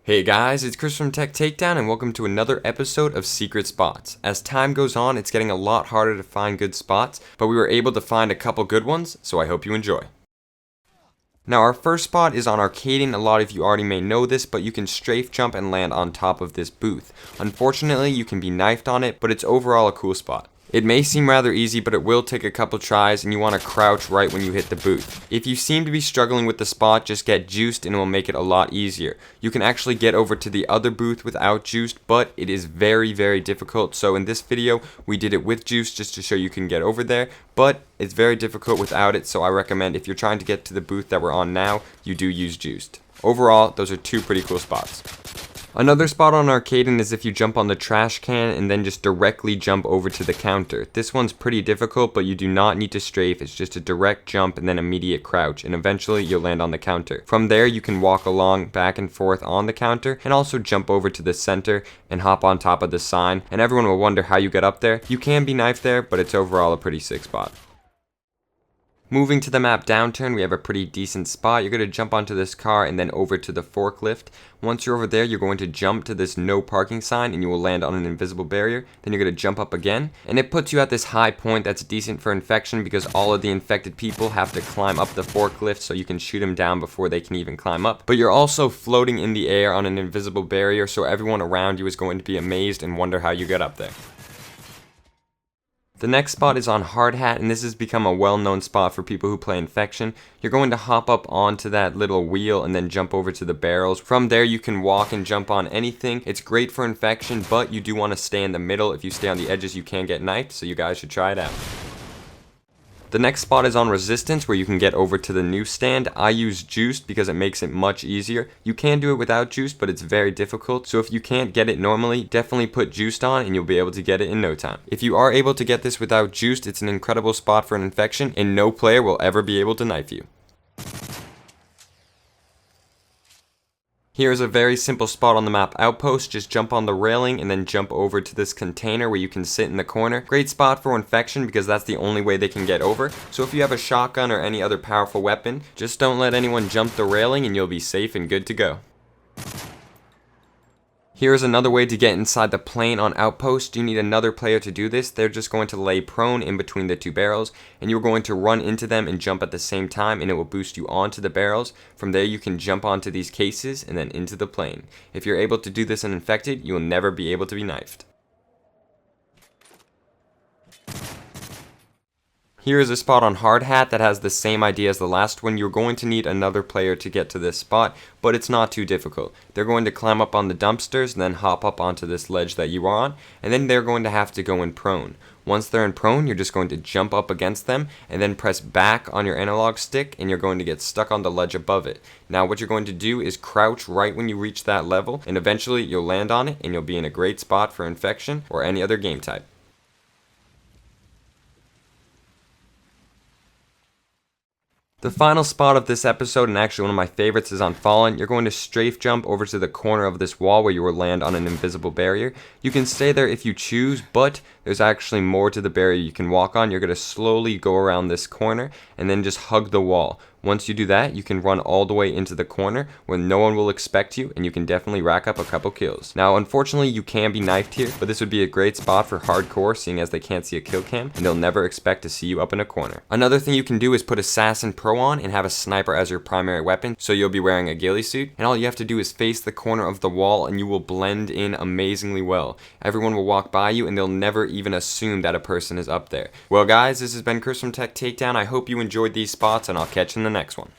Hey guys, it's Chris from Tech Takedown and welcome to another episode of Secret Spots. As time goes on, it's getting a lot harder to find good spots, but we were able to find a couple good ones, so I hope you enjoy. Now our first spot is on Arcading. A lot of you already may know this, but you can strafe jump and land on top of this booth. Unfortunately, you can be knifed on it, but it's overall a cool spot. It may seem rather easy, but it will take a couple tries and you want to crouch right when you hit the booth. If you seem to be struggling with the spot, just get juiced and it will make it a lot easier. You can actually get over to the other booth without juiced, but it is very difficult. So in this video, we did it with juice just to show you can get over there, but it's very difficult without it. So I recommend if you're trying to get to the booth that we're on now, you do use juiced. Overall, those are two pretty cool spots. Another spot on Arcading is if you jump on the trash can and then just directly jump over to the counter. This one's pretty difficult, but you do not need to strafe. It's just a direct jump and then immediate crouch, and eventually you'll land on the counter. From there, you can walk along back and forth on the counter and also jump over to the center and hop on top of the sign, and everyone will wonder how you get up there. You can be knifed there, but it's overall a pretty sick spot. Moving to the map Downturn, we have a pretty decent spot. You're going to jump onto this car and then over to the forklift. Once you're over there, you're going to jump to this no parking sign and you will land on an invisible barrier. Then you're going to jump up again. And it puts you at this high point that's decent for infection because all of the infected people have to climb up the forklift so you can shoot them down before they can even climb up. But you're also floating in the air on an invisible barrier, so everyone around you is going to be amazed and wonder how you get up there. The next spot is on Hard Hat, and this has become a well-known spot for people who play Infection. You're going to hop up onto that little wheel and then jump over to the barrels. From there, you can walk and jump on anything. It's great for Infection, but you do want to stay in the middle. If you stay on the edges, you can get knifed, so you guys should try it out. The next spot is on Resistance, where you can get over to the newsstand. I use Juiced because it makes it much easier. You can do it without Juiced, but it's very difficult. So if you can't get it normally, definitely put Juiced on and you'll be able to get it in no time. If you are able to get this without Juiced, it's an incredible spot for an infection and no player will ever be able to knife you. Here is a very simple spot on the map Outpost. Just jump on the railing and then jump over to this container where you can sit in the corner. Great spot for infection because that's the only way they can get over. So if you have a shotgun or any other powerful weapon, just don't let anyone jump the railing and you'll be safe and good to go. Here's another way to get inside the plane on Outpost. You need another player to do this. They're just going to lay prone in between the two barrels and you're going to run into them and jump at the same time and it will boost you onto the barrels. From there you can jump onto these cases and then into the plane. If you're able to do this in Infected, you will never be able to be knifed. Here is a spot on Hard Hat that has the same idea as the last one. You're going to need another player to get to this spot, but it's not too difficult. They're going to climb up on the dumpsters and then hop up onto this ledge that you are on, and then they're going to have to go in prone. Once they're in prone, you're just going to jump up against them and then press back on your analog stick and you're going to get stuck on the ledge above it. Now what you're going to do is crouch right when you reach that level and eventually you'll land on it and you'll be in a great spot for Infection or any other game type. The final spot of this episode, and actually one of my favorites, is on Fallen. You're going to strafe jump over to the corner of this wall where you will land on an invisible barrier. You can stay there if you choose, but there's actually more to the barrier you can walk on. You're going to slowly go around this corner and then just hug the wall. Once you do that, you can run all the way into the corner where no one will expect you and you can definitely rack up a couple kills. Now, unfortunately, you can be knifed here, but this would be a great spot for hardcore seeing as they can't see a kill cam and they'll never expect to see you up in a corner. Another thing you can do is put Assassin Pro on and have a sniper as your primary weapon, so you'll be wearing a ghillie suit, and all you have to do is face the corner of the wall and you will blend in amazingly well. Everyone will walk by you and they'll never even assume that a person is up there. Well guys, this has been Chris from Tech Takedown. I hope you enjoyed these spots and I'll catch you in the next one.